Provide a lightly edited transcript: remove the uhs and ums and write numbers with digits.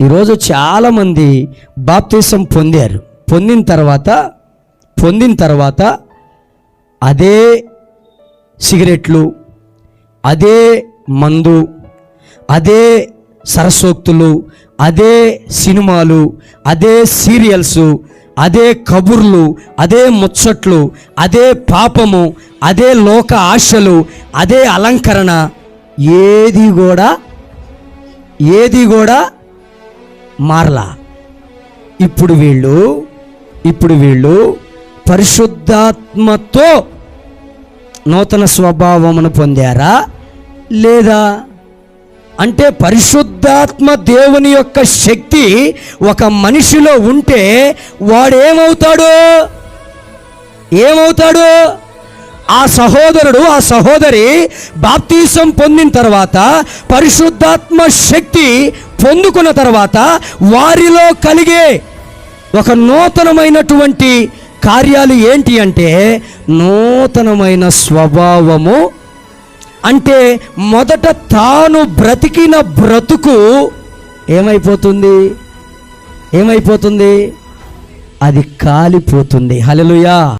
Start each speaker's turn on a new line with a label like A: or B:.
A: ఈరోజు చాలామంది బాప్తిసం పొందారు. పొందిన తర్వాత అదే సిగరెట్లు, అదే మందు, అదే సరసోక్తులు, అదే సినిమాలు, అదే సీరియల్స్, అదే కబుర్లు, అదే ముచ్చట్లు, అదే పాపము, అదే లోక ఆశలు, అదే అలంకరణ, ఏది కూడా మారలా. ఇప్పుడు వీళ్ళు పరిశుద్ధాత్మతో నూతన స్వభావమును పొందారా లేదా? అంటే పరిశుద్ధాత్మ దేవుని యొక్క శక్తి ఒక మనిషిలో ఉంటే వాడేమవుతాడు? ఆ సహోదరుడు, ఆ సహోదరి బాప్తిసం పొందిన తర్వాత, పరిశుద్ధాత్మ శక్తి పొందుకున్న తర్వాత వారిలో కలిగే ఒక నూతనమైనటువంటి కార్యాలు ఏంటి అంటే నూతనమైన స్వభావము. అంటే మొదట తాను బ్రతికిన బ్రతుకు ఏమైపోతుంది? అది కాలిపోతుంది. హల్లెలూయా.